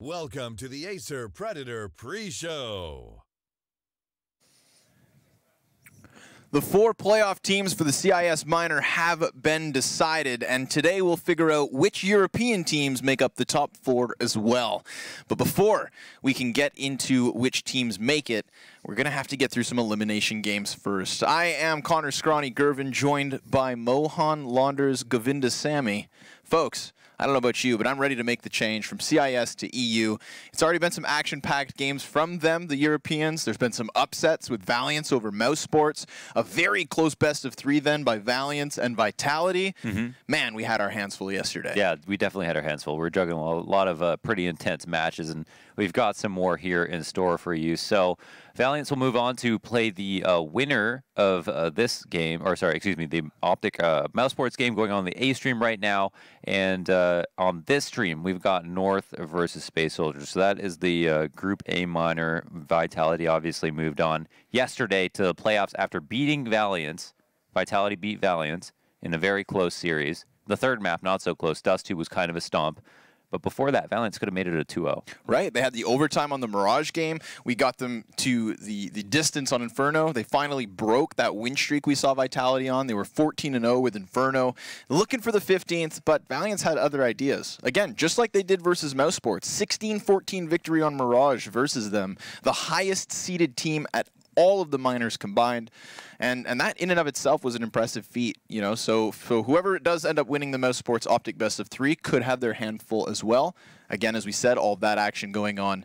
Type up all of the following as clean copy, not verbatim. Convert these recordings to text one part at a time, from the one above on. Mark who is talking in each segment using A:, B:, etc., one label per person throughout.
A: Welcome to the Acer Predator pre-show.
B: The 4 playoff teams for the CIS Minor have been decided, and today we'll figure out which European teams make up the top 4 as well. But before we can get into which teams make it, we're going to have to get through some elimination games first. I am Connor Scrawny Gervin, joined by Mohan Launders Govindasamy. Folks, I don't know about you, but I'm ready to make the change from CIS to EU. It's already been some action-packed games from them, the Europeans. There's been some upsets with Valiance over Mouse Sports. A very close best-of-3 then by Valiance and Vitality. Man, we had our hands full yesterday.
C: Yeah, we definitely had our hands full. We're juggling a lot of pretty intense matches, and we've got some more here in store for you. So Valiance will move on to play the winner of this game, or sorry, excuse me, the Optic Mouse Sports game going on the A stream right now. And on this stream, we've got North versus Space Soldiers. So that is the Group A Minor. Vitality obviously moved on yesterday to the playoffs after beating Valiance. Vitality beat Valiance in a very close series. The third map, not so close. Dust 2 was kind of a stomp. But before that, Valiance could have made it a 2-0.
B: Right. They had the overtime on the Mirage game. We got them to the distance on Inferno. They finally broke that win streak we saw Vitality on. They were 14-0 with Inferno. Looking for the 15th, but Valiance had other ideas. Again, just like they did versus Mouse Sports. 16-14 victory on Mirage versus them. The highest seeded team at all of the minors combined, and that in and of itself was an impressive feat, you know. So whoever does end up winning the Mouse Sports Optic Best of 3 could have their hand full as well. Again, as we said, all of that action going on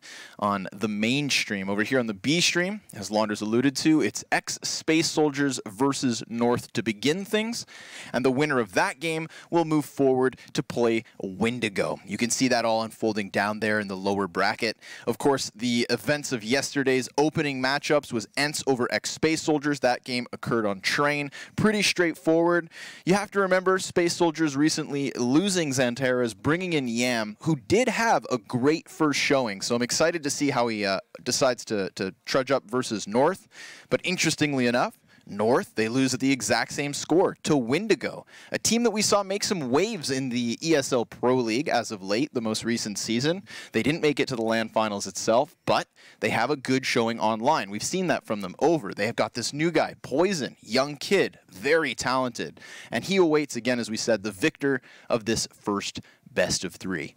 B: the main stream. Over here on the B stream, as Launders alluded to, it's Space Soldiers versus North to begin things, and the winner of that game will move forward to play Wendigo. You can see that all unfolding down there in the lower bracket. Of course, the events of yesterday's opening matchups was ENCE over Space Soldiers. That game occurred on Train. Pretty straightforward. You have to remember, Space Soldiers recently losing Xantaras, bringing in Yam, who did have a great first showing. So I'm excited to see how he decides to trudge up versus North. But interestingly enough, North, they lose at the exact same score to Wendigo, a team that we saw make some waves in the ESL Pro League as of late, the most recent season. They didn't make it to the LAN finals itself, but they have a good showing online. We've seen that from them over. They have got this new guy, Poison, young kid, very talented. And he awaits, again, as we said, the victor of this first best of 3.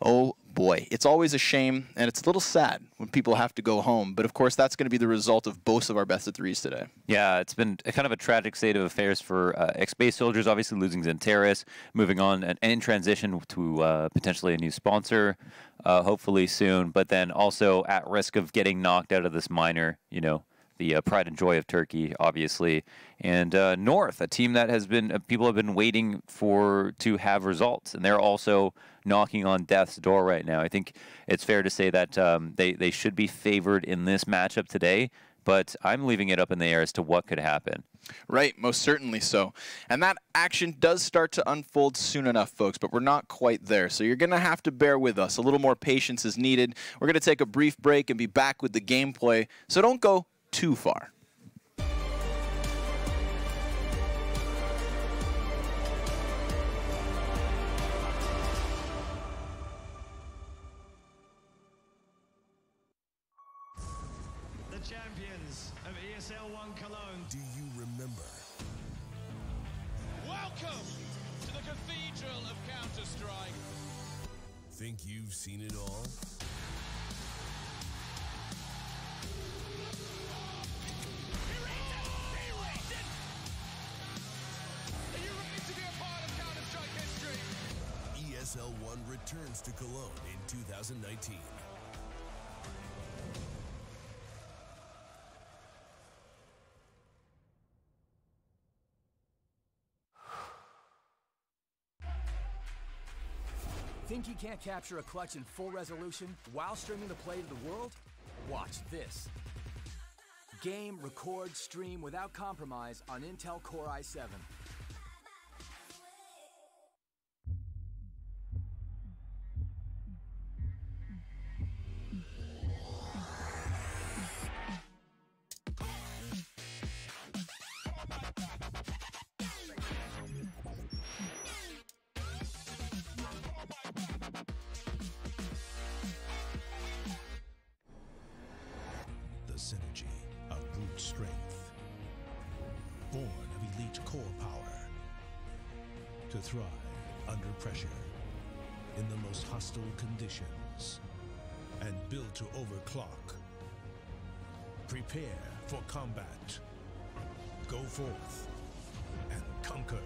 B: Oh boy, it's always a shame, and it's a little sad when people have to go home. But of course, that's going to be the result of both of our best of 3s today.
C: Yeah, it's been kind of a tragic state of affairs for Space Soldiers, obviously losing Xantaras, moving on and in transition to potentially a new sponsor, hopefully soon, but then also at risk of getting knocked out of this minor, you know, the pride and joy of Turkey, obviously. And North, a team that has been, people have been waiting to have results, and they're also knocking on death's door right now. I think it's fair to say that they should be favored in this matchup today, but I'm leaving it up in the air as to what could happen.
B: Right, most certainly so. And that action does start to unfold soon enough, folks, but we're not quite there. So you're going to have to bear with us. A little more patience is needed. We're going to take a brief break and be back with the gameplay, so don't go too far.
D: The champions of ESL 1 Cologne.
A: Do you remember?
E: Welcome to the Cathedral of Counter-Strike.
A: Think you've seen it all?
E: Are you ready to be a part of Counter-Strike history?
A: ESL 1 returns to Cologne in 2019.
F: Think you can't capture a clutch in full resolution while streaming the play to the world? Watch this. Game, record, stream without compromise on Intel Core i7.
G: strength, born of elite core power, to thrive under pressure in the most hostile conditions, and built to overclock. Prepare for combat. Go forth and conquer.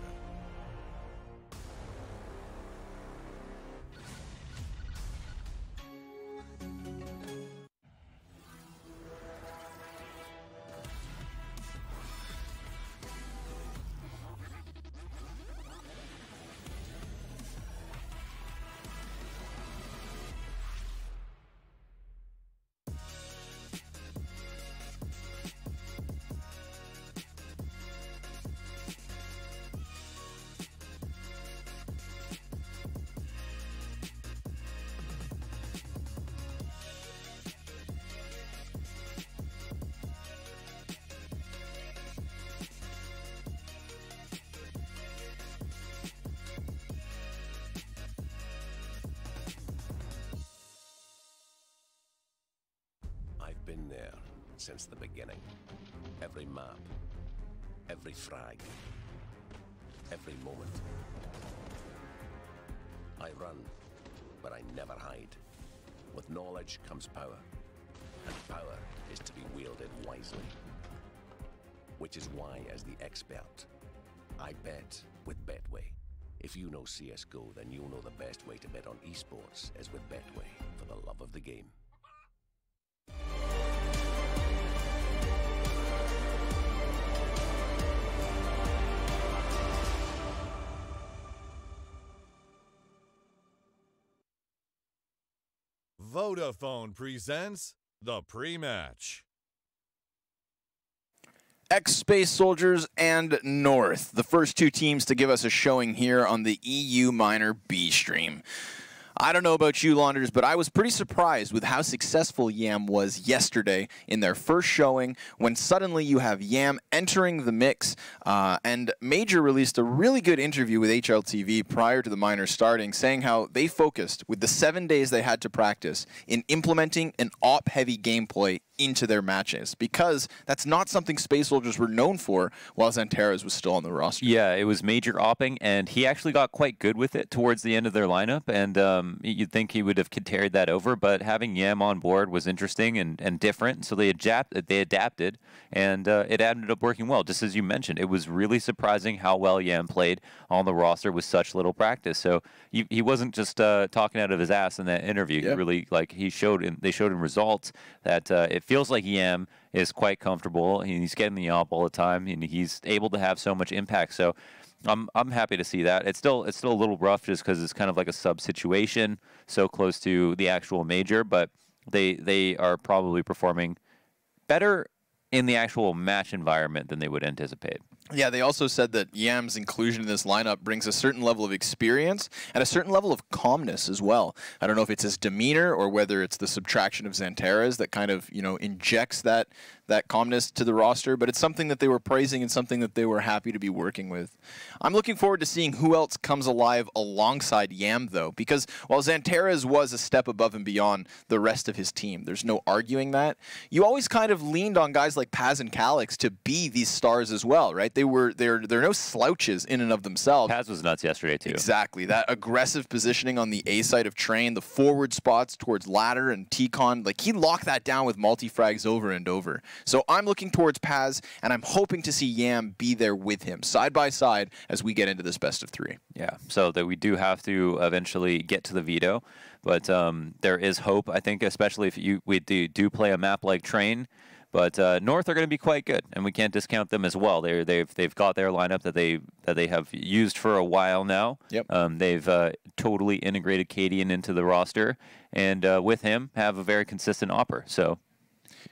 H: I've been there since the beginning. Every map, every frag, every moment. I run, but I never hide. With knowledge comes power, and power is to be wielded wisely. Which is why, as the expert, I bet with Betway. If you know CSGO, then you'll know the best way to bet on esports is with Betway, for the love of the game.
I: Vodafone presents the pre-match.
B: X-Space Soldiers and North, the first two teams to give us a showing here on the EU Minor B stream. I don't know about you, Launders, but I was pretty surprised with how successful YAM was yesterday in their first showing, when suddenly you have YAM entering the mix, and Major released a really good interview with HLTV prior to the minor starting, saying how they focused, with the 7 days they had to practice, in implementing an op-heavy gameplay into their matches, because that's not something Space Soldiers were known for while Xanterras was still on the roster.
C: Yeah, it was Major opping, and he actually got quite good with it towards the end of their lineup, and you'd think he would have carried that over, but having Yam on board was interesting and different, so they adapted, and it ended up working well. Just as you mentioned, it was really surprising how well Yam played on the roster with such little practice. So he wasn't just talking out of his ass in that interview. Yep. He really, like, they showed in results that it feels like Yam is quite comfortable, and he's getting the op all the time, and he's able to have so much impact. So I'm happy to see that. It's still a little rough just because it's kind of like a sub situation, so close to the actual major, but they are probably performing better in the actual match environment than they would anticipate.
B: Yeah, they also said that Yam's inclusion in this lineup brings a certain level of experience and a certain level of calmness as well. I don't know if it's his demeanor or whether it's the subtraction of Xanterras that kind of, injects that calmness to the roster, but it's something that they were praising and something that they were happy to be working with. I'm looking forward to seeing who else comes alive alongside Yam, though, because while Xanterras was a step above and beyond the rest of his team, there's no arguing that, you always kind of leaned on guys like Paz and Calix to be these stars as well, right? They're no slouches in and of themselves.
C: Paz was nuts yesterday, too.
B: Exactly. That aggressive positioning on the A side of Train, the forward spots towards ladder and T-Con, like, he locked that down with multi-frags over and over. So I'm looking towards Paz, and I'm hoping to see Yam be there with him, side by side, as we get into this best of three.
C: Yeah, so that we do have to eventually get to the veto, but there is hope, I think, especially if we do play a map like Train. But North are going to be quite good, and we can't discount them as well. They've got their lineup that they have used for a while now.
B: Yep.
C: They've totally integrated Cadian into the roster, and with him have a very consistent opper. So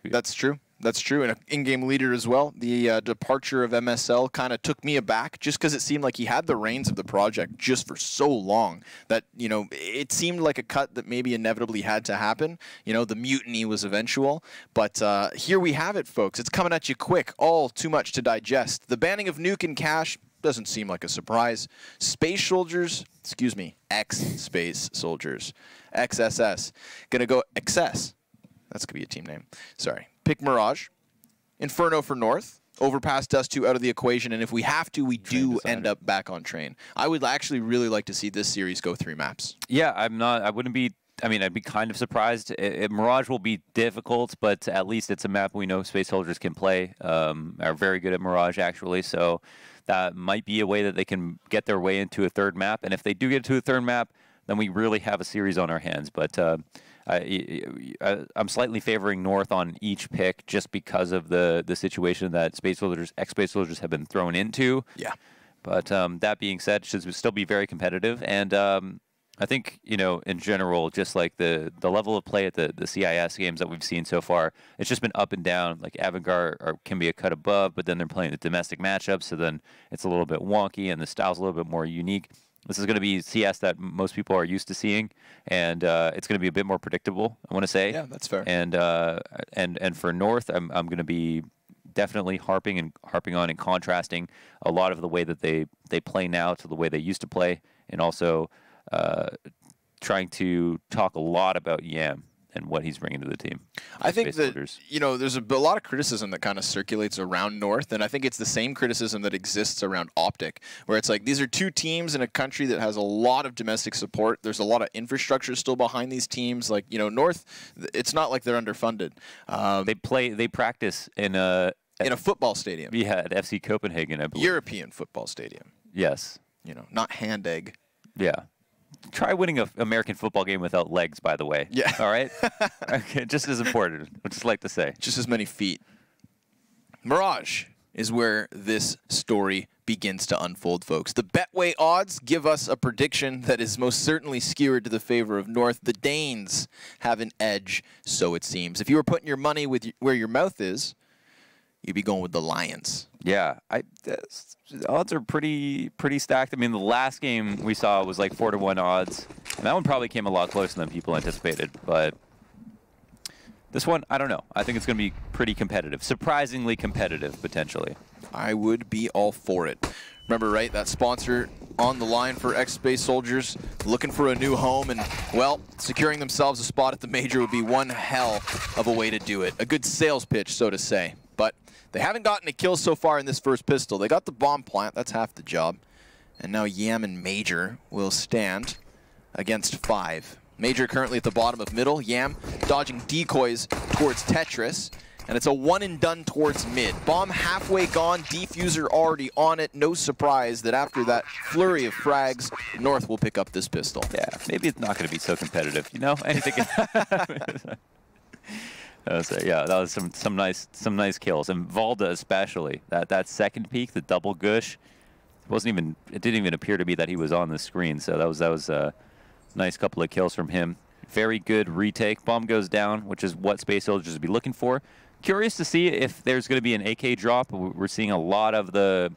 B: that's true. That's true, and an in-game leader as well. The departure of MSL kind of took me aback, just because it seemed like he had the reins of the project just for so long that, it seemed like a cut that maybe inevitably had to happen. The mutiny was eventual, but here we have it, folks. It's coming at you quick, all too much to digest. The banning of Nuke and Cash doesn't seem like a surprise. Space Soldiers, X-Space Soldiers, XSS, gonna go XS. That's going to be a team name. Sorry. Pick Mirage. Inferno for North. Overpass Dust 2 out of the equation, and if we have to, we do end up back on Train. I would actually really like to see this series go 3 maps.
C: Yeah, I wouldn't be. I mean, I'd be kind of surprised. Mirage will be difficult, but at least it's a map we know Space Soldiers can play. Are very good at Mirage, actually. So that might be a way that they can get their way into a 3rd map. And if they do get to a 3rd map, then we really have a series on our hands. But I'm slightly favoring North on each pick just because of the situation that Space Soldiers, ex-Space Soldiers have been thrown into.
B: Yeah.
C: But that being said, it should still be very competitive. And I think, in general, just like the level of play at the CIS games that we've seen so far, it's just been up and down. Like Avangard can be a cut above, but then they're playing the domestic matchups, so then it's a little bit wonky and the style's a little bit more unique. This is going to be CS that most people are used to seeing, and it's going to be a bit more predictable, I want to say.
B: Yeah, that's fair.
C: And for North, I'm going to be definitely harping on and contrasting a lot of the way that they play now to the way they used to play, and also trying to talk a lot about Yam and what he's bringing to the team.
B: I think that, there's a lot of criticism that kind of circulates around North, and I think it's the same criticism that exists around Optic, where it's like these are 2 teams in a country that has a lot of domestic support. There's a lot of infrastructure still behind these teams. Like, North, it's not like they're underfunded.
C: They practice in a
B: football stadium.
C: Yeah, at FC Copenhagen, I believe.
B: European football stadium.
C: Yes.
B: Not hand egg.
C: Yeah. Try winning an American football game without legs, by the way.
B: Yeah.
C: All right? Okay, just as important. I'd just like to say.
B: Just as many feet. Mirage is where this story begins to unfold, folks. The Betway odds give us a prediction that is most certainly skewed to the favor of North. The Danes have an edge, so it seems. If you were putting your money where your mouth is, you'd be going with the Lions.
C: Yeah, the odds are pretty stacked. I mean, the last game we saw was like 4-1 odds, and that one probably came a lot closer than people anticipated. But this one, I don't know. I think it's going to be pretty competitive, surprisingly competitive, potentially.
B: I would be all for it. Remember, right, that sponsor on the line for ex-Space Soldiers, looking for a new home, and, well, securing themselves a spot at the Major would be one hell of a way to do it. A good sales pitch, so to say. But they haven't gotten a kill so far in this first pistol. They got the bomb plant. That's half the job. And now Yam and Major will stand against 5. Major currently at the bottom of middle. Yam dodging decoys towards Tetris. And it's a one-and-done towards mid. Bomb halfway gone. Defuser already on it. No surprise that after that flurry of frags, North will pick up this pistol.
C: Yeah, maybe it's not going to be so competitive. Anything can happen. Yeah, that was some nice kills, and Valda especially. That second peek, the double gush, it didn't even appear to me that he was on the screen. So that was a nice couple of kills from him. Very good retake. Bomb goes down, which is what Space Soldiers would be looking for. Curious to see if there's going to be an AK drop. We're seeing a lot of the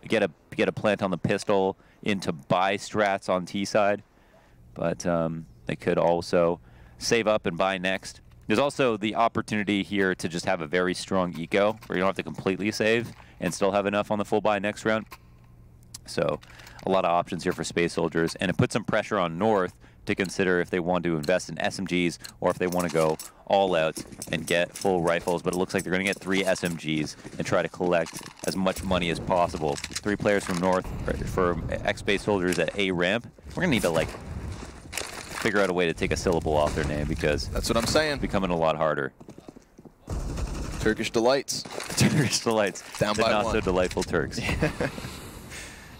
C: get a plant on the pistol into buy strats on T side, but they could also save up and buy next. There's also the opportunity here to just have a very strong eco where you don't have to completely save and still have enough on the full buy next round. So a lot of options here for Space Soldiers, and it puts some pressure on North to consider if they want to invest in SMGs or if they want to go all out and get full rifles. But it looks like they're going to get 3 SMGs and try to collect as much money as possible. 3 players from North for ex-Space Soldiers at A ramp. We're going to need to figure out a way to take a syllable off their name, because
B: that's what I'm saying.
C: It's becoming a lot harder.
B: Turkish delights.
C: Turkish delights.
B: Down
C: the
B: by
C: not
B: 1.
C: so delightful Turks.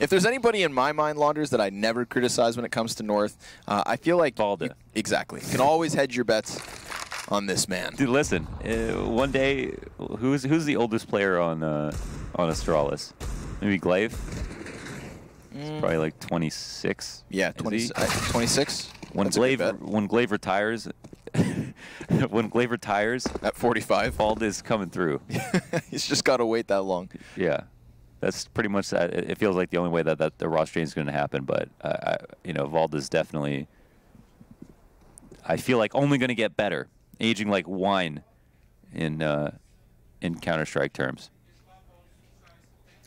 B: If there's anybody in my mind, Launders, that I never criticize when it comes to North, I feel like
C: Valda.
B: Exactly. You can always hedge your bets on this man.
C: Dude, listen. One day, who's the oldest player on Astralis? Maybe Glaive. It's probably like 26.
B: Yeah, 26.
C: When Glaive retires, when Glaive retires
B: at 45,
C: Valda is coming through.
B: He's just got to wait that long.
C: Yeah, that's pretty much that. It feels like the only way that the roster change is going to happen. But Valda is definitely, I feel like, only going to get better, aging like wine in Counter-Strike terms.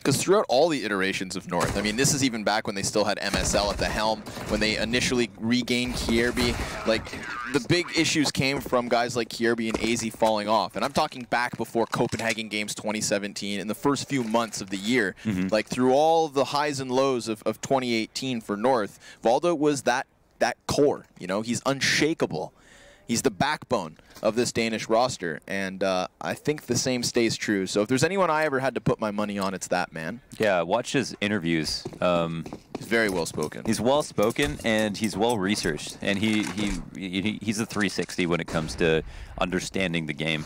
B: Because throughout all the iterations of North, I mean, this is even back when they still had MSL at the helm, when they initially regained Kierby, like, the big issues came from guys like Kierby and AZ falling off. And I'm talking back before Copenhagen Games 2017, in the first few months of the year. Like, through all the highs and lows of 2018 for North, Valdo was that core, you know? He's unshakable. He's the backbone of this Danish roster, and I think the same stays true. So if there's anyone I ever had to put my money on, it's that man.
C: Yeah, watch his interviews.
B: He's very well spoken.
C: He's well spoken and he's well researched, and he's a 360 when it comes to understanding the game.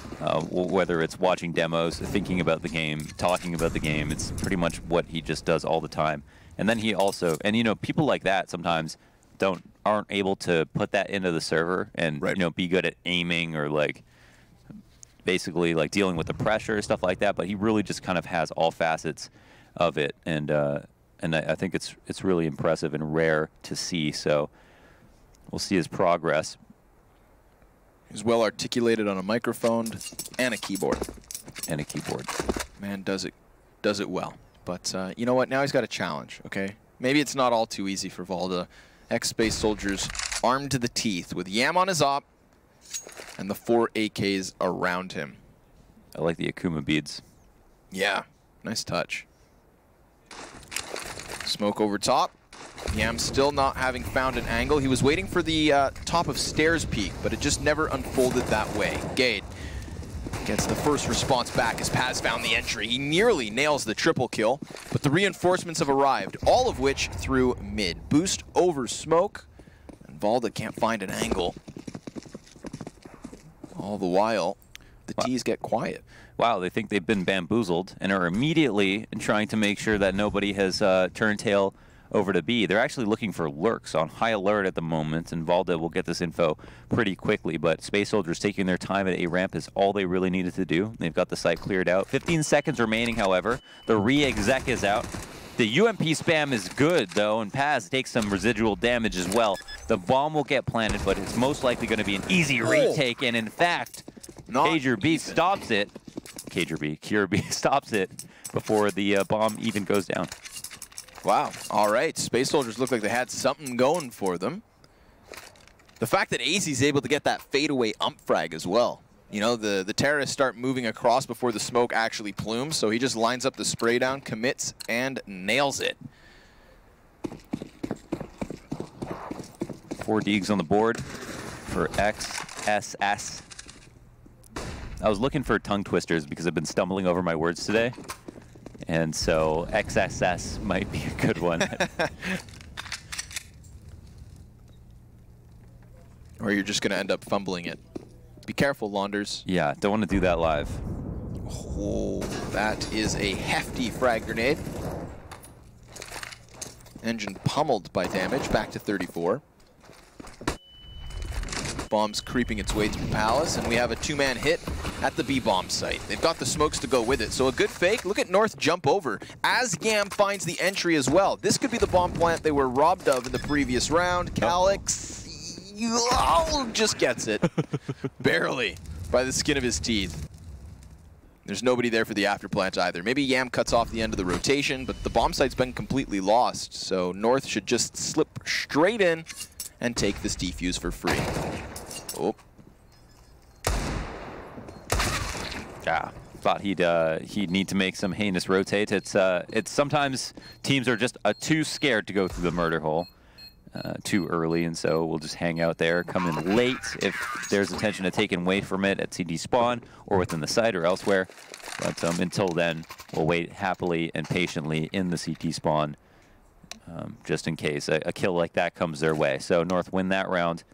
C: Whether it's watching demos, thinking about the game, talking about the game, it's pretty much what he just does all the time. And then he also, and you know, people like that sometimes aren't able to put that into the server and you know, be good at aiming or like basically like dealing with the pressure, stuff like that. But he really just kind of has all facets of it, and I think it's really impressive and rare to see. So we'll see his progress.
B: He's well articulated on a microphone and a keyboard. Man does it well. But you know what? Now he's got a challenge. Okay, maybe it's not all too easy for Valda. X-Space Soldiers armed to the teeth with Yam on his op and the 4 AKs around him.
C: I like the Akuma beads.
B: Yeah, nice touch. Smoke over top. Yam still not having found an angle. He was waiting for the top of stairs peak, but it just never unfolded that way. Gade gets the first response back as Paz found the entry. He nearly nails the triple kill, but the reinforcements have arrived, all of which through mid. Boost over smoke, and Valda can't find an angle. All the while, the T's get quiet.
C: Wow, they think they've been bamboozled and are immediately trying to make sure that nobody has turned tail over to B. They're actually looking for lurks on high alert at the moment, and Valda will get this info pretty quickly, but Space Soldiers taking their time at A ramp is all they really needed to do. They've got the site cleared out. 15 seconds remaining, however. The re-exec is out. The UMP spam is good, though, and Paz takes some residual damage as well. The bomb will get planted, but it's most likely going to be an easy retake, and in fact, Kierby stops it. Kierby stops it before the bomb even goes down.
B: Wow. All right. Space Soldiers look like they had something going for them. The fact that AZ's able to get that fadeaway ump frag as well. You know, the terrorists start moving across before the smoke actually plumes, so he just lines up the spray down, commits, and nails it.
C: 4 Deegs on the board for XSS. I was looking for tongue twisters because I've been stumbling over my words today. And so XSS might be a good one.
B: Or you're just going to end up fumbling it. Be careful, Launders.
C: Yeah, don't want to do that live.
B: Oh, that is a hefty frag grenade. Engine pummeled by damage, back to 34. Bomb's creeping its way through Palace, and we have a 2-man hit at the B-bomb site. They've got the smokes to go with it, so a good fake. Look at North jump over as Yam finds the entry as well. This could be the bomb plant they were robbed of in the previous round. Calyx just gets it. Barely, by the skin of his teeth. There's nobody there for the afterplant either. Maybe Yam cuts off the end of the rotation, but the bomb site's been completely lost, so North should just slip straight in and take this defuse for free. Oh.
C: Yeah, thought he'd need to make some heinous rotate. It's sometimes teams are just too scared to go through the murder hole too early, and so we'll just hang out there, come in late if there's intention to take away from it at CD spawn or within the site or elsewhere. But until then, we'll wait happily and patiently in the CT spawn, just in case a kill like that comes their way. So North win that round.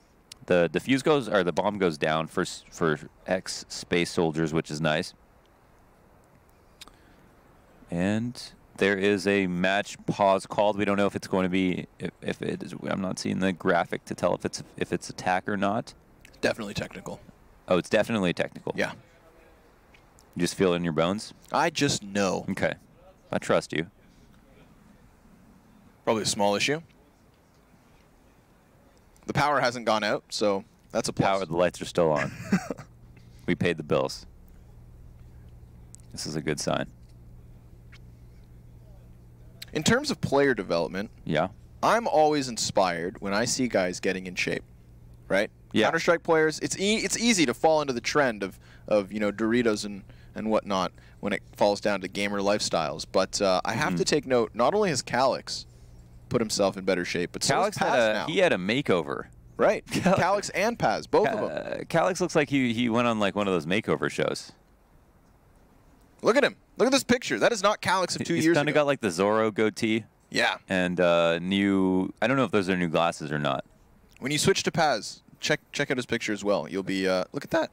C: The defuse goes, or the bomb goes down for X Space Soldiers, which is nice. And there is a match pause called. We don't know if it's going to be, if it is. I'm not seeing the graphic to tell if it's attack or not.
B: Definitely technical.
C: Oh, it's definitely technical.
B: Yeah.
C: You just feel it in your bones?
B: I just know.
C: Okay. I trust you.
B: Probably a small issue. The power hasn't gone out, so that's a plus.
C: The lights are still on. We paid the bills. This is a good sign.
B: In terms of player development,
C: Yeah.
B: I'm always inspired when I see guys getting in shape, right?
C: Yeah.
B: Counter-Strike players, it's easy to fall into the trend of Doritos and whatnot when it falls down to gamer lifestyles. But I have to take note, not only has Calyx put himself in better shape, but so has
C: Calyx
B: Paz now.
C: he had a makeover.
B: Right. Calyx and Paz, both of them.
C: Calyx looks like he went on like one of those makeover shows.
B: Look at him. Look at this picture. That is not Calyx of 2 years ago.
C: He's kind of got like the Zorro goatee.
B: Yeah.
C: And new, I don't know if those are new glasses or not.
B: When you switch to Paz, check out his picture as well. You'll be, look at that.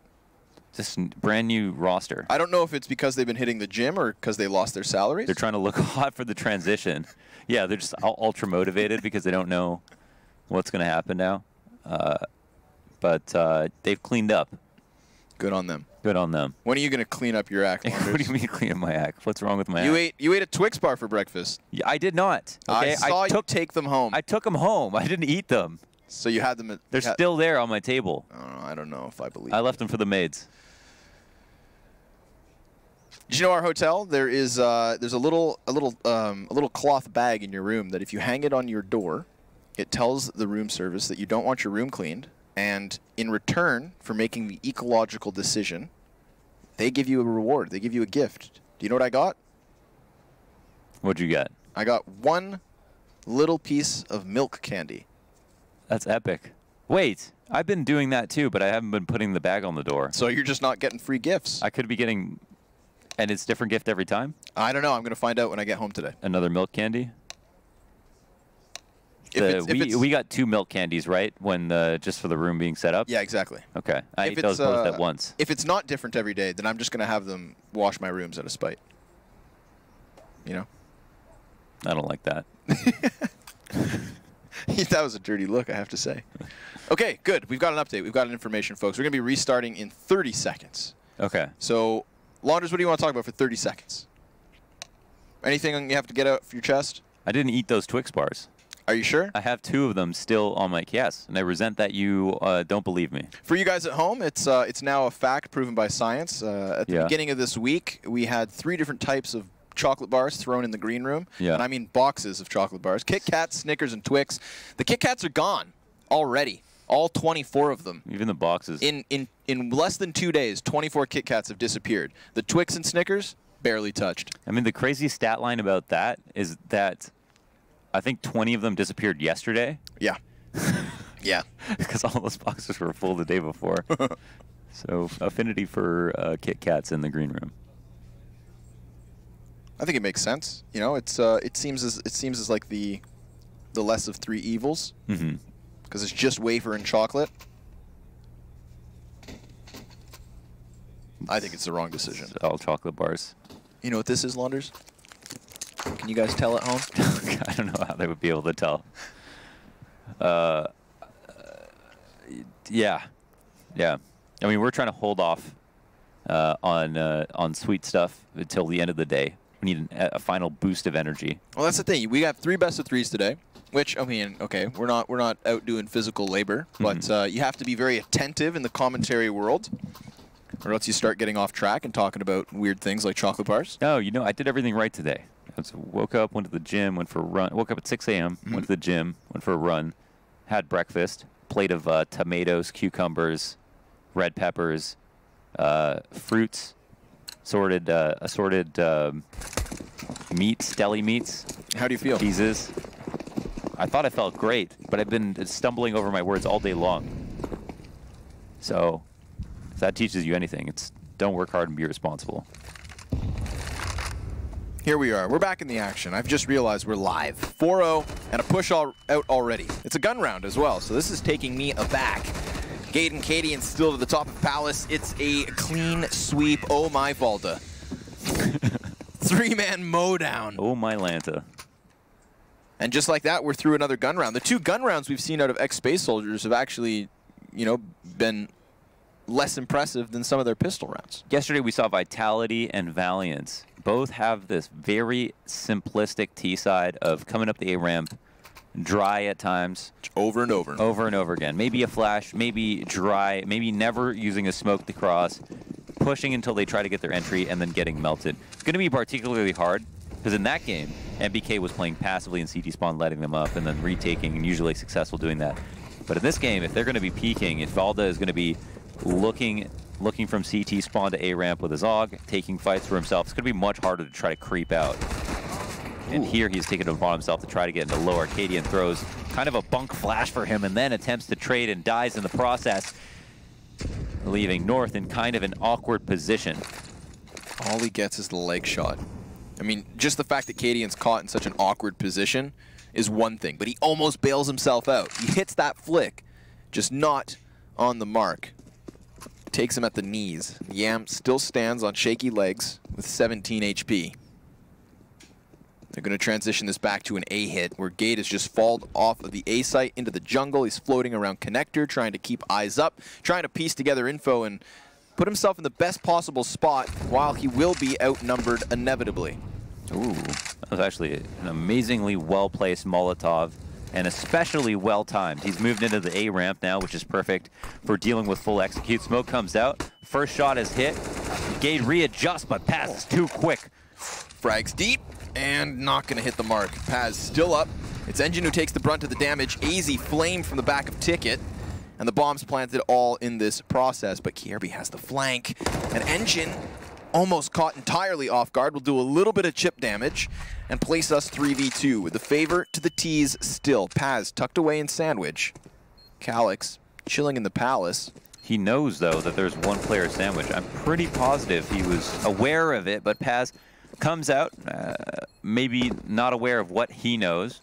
C: Just brand new roster.
B: I don't know if it's because they've been hitting the gym or because they lost their salaries.
C: They're trying to look hot for the transition. Yeah, they're just ultra motivated because they don't know what's going to happen now. But they've cleaned up.
B: Good on them.
C: Good on them.
B: When are you going to clean up your act?
C: What do you mean clean up my act? What's wrong with my act?
B: You ate a Twix bar for breakfast.
C: Yeah, I did not. Okay?
B: I saw you take them home.
C: I took them home. I didn't eat them.
B: So you had them.
C: They're still there on my table.
B: I don't know if I believe.
C: I left them for the maids.
B: Did you know our hotel? There's a little cloth bag in your room that if you hang it on your door, it tells the room service that you don't want your room cleaned, and in return for making the ecological decision, they give you a reward. They give you a gift. Do you know what I got?
C: What'd you get?
B: I got one little piece of milk candy.
C: That's epic. Wait, I've been doing that too, but I haven't been putting the bag on the door.
B: So you're just not getting free gifts.
C: I could be getting, and it's different gift every time?
B: I don't know. I'm going to find out when I get home today.
C: Another milk candy? We got 2 milk candies, right? When just for the room being set up?
B: Yeah, exactly.
C: Okay. I ate those both at once.
B: If it's not different every day, then I'm just going to have them wash my rooms out of spite. You know?
C: I don't like that.
B: That was a dirty look, I have to say. Okay, good. We've got an update. We've got an information, folks. We're going to be restarting in 30 seconds.
C: Okay.
B: So, Launders, what do you want to talk about for 30 seconds? Anything you have to get out of your chest?
C: I didn't eat those Twix bars.
B: Are you sure?
C: I have 2 of them still on my yes, and I resent that you don't believe me.
B: For you guys at home, it's now a fact proven by science. At the beginning of this week, we had 3 different types of chocolate bars thrown in the green room.
C: Yeah.
B: And I mean boxes of chocolate bars. Kit Kats, Snickers, and Twix. The Kit Kats are gone already. All 24 of them.
C: Even the boxes.
B: In less than 2 days, 24 Kit Kats have disappeared. The Twix and Snickers, barely touched.
C: I mean, the crazy stat line about that is that I think 20 of them disappeared yesterday.
B: Yeah. Yeah.
C: Because all those boxes were full the day before. So, affinity for Kit Kats in the green room.
B: I think it makes sense. You know, it seems as like the less of 3 evils.
C: Mm-hmm.
B: Because it's just wafer and chocolate. I think it's the wrong decision.
C: It's all chocolate bars.
B: You know what this is, Launders? Can you guys tell at home?
C: I don't know how they would be able to tell. Yeah. I mean, we're trying to hold off on sweet stuff until the end of the day. We need a final boost of energy.
B: Well, that's the thing. We got 3 best of 3s today. Which, I mean, okay, we're not out doing physical labor, but you have to be very attentive in the commentary world, or else you start getting off track and talking about weird things like chocolate bars.
C: No, you know, I did everything right today. I woke up, went to the gym, went for a run. Woke up at 6 a.m., went to the gym, went for a run, had breakfast, plate of tomatoes, cucumbers, red peppers, fruits, assorted meats, deli meats.
B: How do you feel?
C: Cheeses. I thought I felt great, but I've been stumbling over my words all day long. So, if that teaches you anything, it's don't work hard and be responsible.
B: Here we are. We're back in the action. I've just realized we're live. 4-0 and a push out already. It's a gun round as well, so this is taking me aback. Gaten, Katie, and still to the top of Palace. It's a clean sweep. Oh my Valda. 3-man mowdown.
C: Oh my Lanta.
B: And just like that, we're through another gun round. The 2 gun rounds we've seen out of ex-Space Soldiers have actually, you know, been less impressive than some of their pistol rounds.
C: Yesterday we saw Vitality and Valiant. Both have this very simplistic T-side of coming up the A-ramp, dry at times.
B: Over and over.
C: Over and over again. Maybe a flash, maybe dry, maybe never using a smoke to cross, pushing until they try to get their entry and then getting melted. It's going to be particularly hard because in that game, MBK was playing passively in CT spawn, letting them up, and then retaking, and usually successful doing that. But in this game, if they're going to be peeking, if Valda is going to be looking from CT spawn to A ramp with his AUG, taking fights for himself, it's going to be much harder to try to creep out. And here he's taking it upon himself to try to get into low. Arcadian throws kind of a bunk flash for him and then attempts to trade and dies in the process, leaving North in kind of an awkward position.
B: All he gets is the leg shot. I mean, just the fact that Cadian's caught in such an awkward position is one thing, but he almost bails himself out. He hits that flick, just not on the mark. Takes him at the knees. Yam still stands on shaky legs with 17 HP. They're going to transition this back to an A hit, where Gate has just fallen off of the A site into the jungle. He's floating around connector, trying to keep eyes up, trying to piece together info and put himself in the best possible spot while he will be outnumbered inevitably.
C: Ooh, that was actually an amazingly well-placed Molotov, and especially well-timed. He's moved into the A ramp now, which is perfect for dealing with full execute. Smoke comes out, first shot is hit. Gate readjusts, but passes too quick.
B: Frags deep, and not going to hit the mark. Paz still up. It's Engine who takes the brunt of the damage. AZ flame from the back of Ticket, and the bombs planted all in this process, but Kierby has the flank, and Engine almost caught entirely off guard. Will do a little bit of chip damage and place us 3v2 with the favor to the T's still. Paz tucked away in Sandwich. Calyx chilling in the Palace.
C: He knows, though, that there's one player sandwich. I'm pretty positive he was aware of it, but Paz comes out, maybe not aware of what he knows.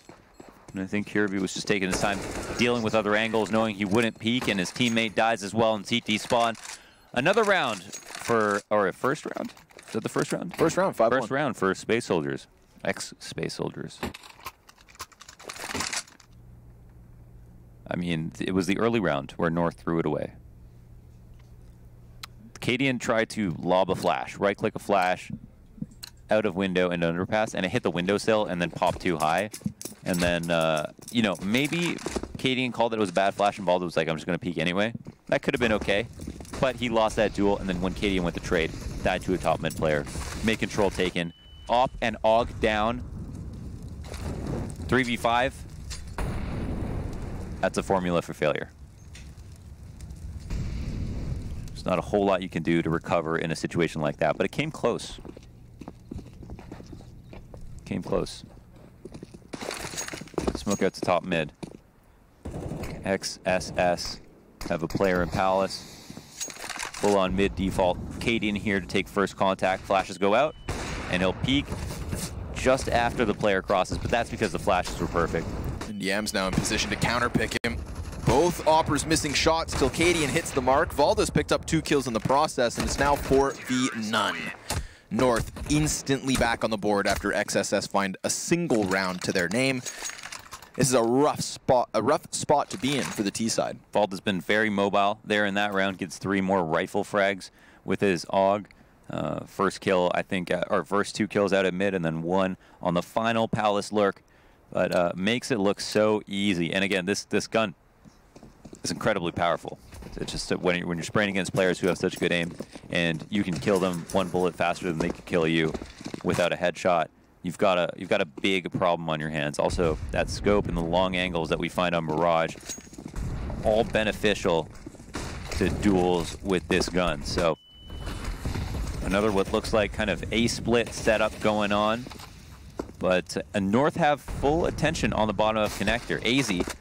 C: And I think Kirby was just taking his time dealing with other angles, knowing he wouldn't peek, and his teammate dies as well in CT spawn. Another round for, or a first round? Is that the first round?
B: First round, 5-1.
C: First round for Space Soldiers, ex-Space Soldiers. I mean, it was the early round where North threw it away. Cadian tried to lob a flash, right-click a flash, out of window and underpass, and it hit the windowsill and then popped too high. And then, you know, maybe Cadian called it was a bad flash and Baldo was like, I'm just going to peek anyway. That could have been okay. But he lost that duel, and then when Cadian went to trade, died to a top mid player. Mid control taken. Op and AUG down. 3v5. That's a formula for failure. There's not a whole lot you can do to recover in a situation like that, but it came close. Came close. Smoke out to top mid. XSS have a player in Palace. Full on mid default. Cadian here to take first contact. Flashes go out, and he'll peek just after the player crosses, but that's because the flashes were perfect.
B: And Yam's now in position to counterpick him. Both Oppers missing shots till Cadian hits the mark. Valda's picked up 2 kills in the process, and it's now 4v0. North instantly back on the board after XSS find a single round to their name. This is a rough spot to be in for the T side.
C: Valda's been very mobile there in that round. Gets 3 more rifle frags with his AUG. First kill, I think, or first 2 kills out at mid, and then 1 on the final Palace lurk. But makes it look so easy. And again, this gun is incredibly powerful. It's just that when you're spraying against players who have such good aim, and you can kill them 1 bullet faster than they can kill you without a headshot, you've got a big problem on your hands. Also, that scope and the long angles that we find on Mirage, all beneficial to duels with this gun. So another what looks like kind of a split setup going on, but North have full attention on the bottom of connector. AZ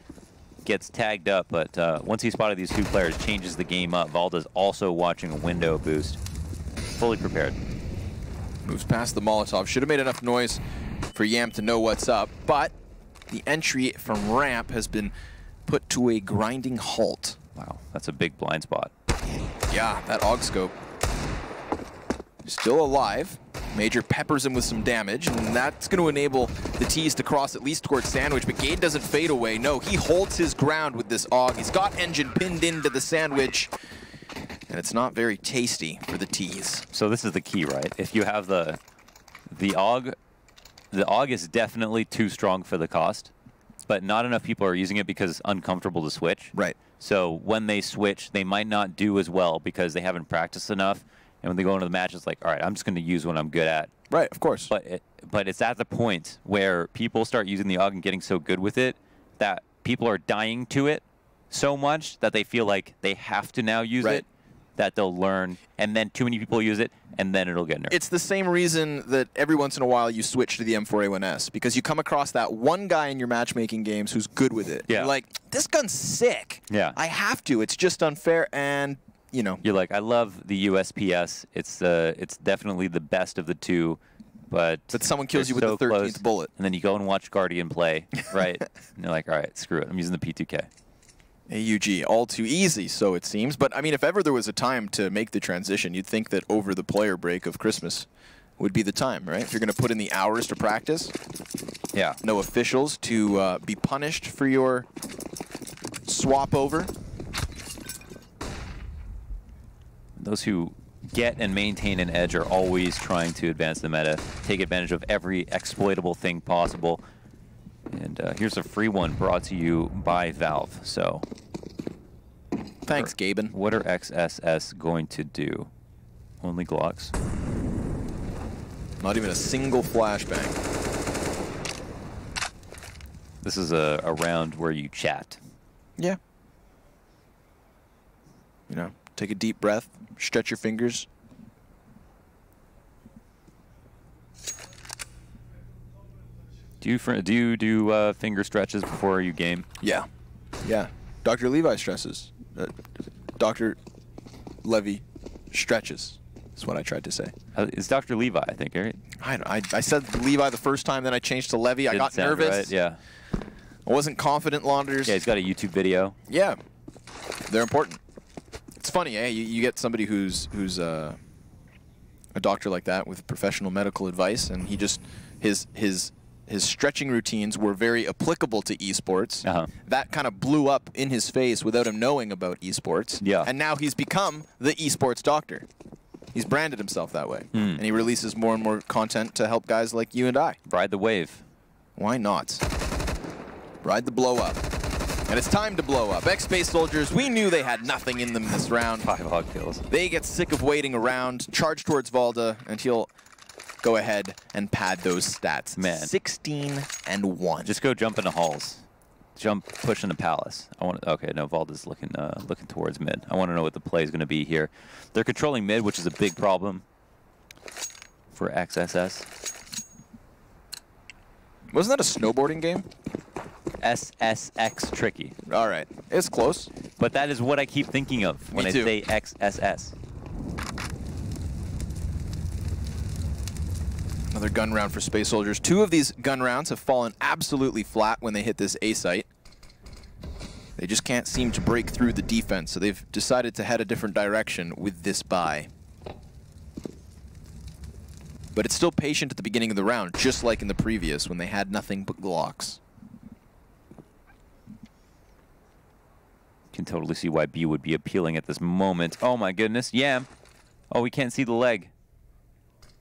C: gets tagged up, but once he spotted these 2 players, changes the game up. Valda's also watching a window boost. Fully prepared.
B: Moves past the Molotov. Should have made enough noise for Yam to know what's up, but the entry from ramp has been put to a grinding halt.
C: Wow, that's a big blind spot.
B: Yeah, that AUG scope. Still alive. Major peppers him with some damage, and that's going to enable the T's to cross at least towards Sandwich, but Gade doesn't fade away. No, he holds his ground with this AUG. He's got Engine pinned into the Sandwich, and it's not very tasty for the T's.
C: So this is the key, right? If you have the AUG is definitely too strong for the cost, but not enough people are using it because it's uncomfortable to switch.
B: Right.
C: So when they switch, they might not do as well because they haven't practiced enough, And when they go into the match, it's like, all right, I'm just going to use what I'm good at.
B: Right, of course.
C: But it's at the point where people start using the AUG and getting so good with it that people are dying to it so much that they feel like they have to now use it, that they'll learn, and then too many people use it, and then it'll get nerfed.
B: It's the same reason that every once in a while you switch to the M4A1S, because you come across that one guy in your matchmaking games who's good with it.
C: Yeah.
B: You're like, this gun's sick.
C: Yeah.
B: I have to. It's just unfair, and, you know.
C: You're like, I love the USPS. It's definitely the best of the two, but
B: someone kills you with
C: so
B: the 13th
C: close.
B: bullet.
C: And then you go and watch Guardian play, right? And you're like, all right, screw it. I'm using the P2K.
B: AUG, all too easy, so it seems. But, I mean, if ever there was a time to make the transition, you'd think that over the player break of Christmas would be the time, right? If you're going to put in the hours to practice.
C: Yeah.
B: No officials to be punished for your swap over.
C: Those who get and maintain an edge are always trying to advance the meta, take advantage of every exploitable thing possible. And here's a free one brought to you by Valve. So,
B: thanks, Gaben.
C: What are XSS going to do? Only Glocks.
B: Not even a single flashbang.
C: This is a round where you chat.
B: Yeah. You know, take a deep breath, stretch your fingers.
C: Do you do finger stretches before you game?
B: Yeah. Yeah. Dr. Levi stresses. Dr. Levy stretches. Is what I tried to say.
C: It's Dr. Levi, I think, right?
B: I said Levi the first time, then I changed to Levy. I got nervous.
C: Right, yeah.
B: I wasn't confident, Launders.
C: Yeah, he's got a YouTube video.
B: Yeah. They're important. It's funny, eh? You get somebody who's a doctor like that with professional medical advice, and he just his stretching routines were very applicable to esports. That kind of blew up in his face without him knowing about esports.
C: Yeah.
B: And now he's become the esports doctor. He's branded himself that way. And he releases more and more content to help guys like you and I.
C: Ride the wave.
B: Why not? Ride the blow up. And it's time to blow up. X-Space Soldiers, we knew they had nothing in them this round.
C: 5 hog kills.
B: They get sick of waiting around, charge towards Valda, and he'll go ahead and pad those stats.
C: Man.
B: 16 and 1.
C: Just go jump into halls. Jump, push into palace. Okay, no, Valda's looking towards mid. I want to know what the play is going to be here. They're controlling mid, which is a big problem for XSS.
B: Wasn't that a snowboarding game?
C: SSX tricky.
B: All right, it's close.
C: But that is what I keep thinking of when I say XSS.
B: Another gun round for Space Soldiers. 2 of these gun rounds have fallen absolutely flat when they hit this A site. They just can't seem to break through the defense, so they've decided to head a different direction with this buy. But it's still patient at the beginning of the round, just like in the previous when they had nothing but Glocks.
C: Can totally see why B would be appealing at this moment. Oh my goodness, yeah. Oh, we can't see the leg.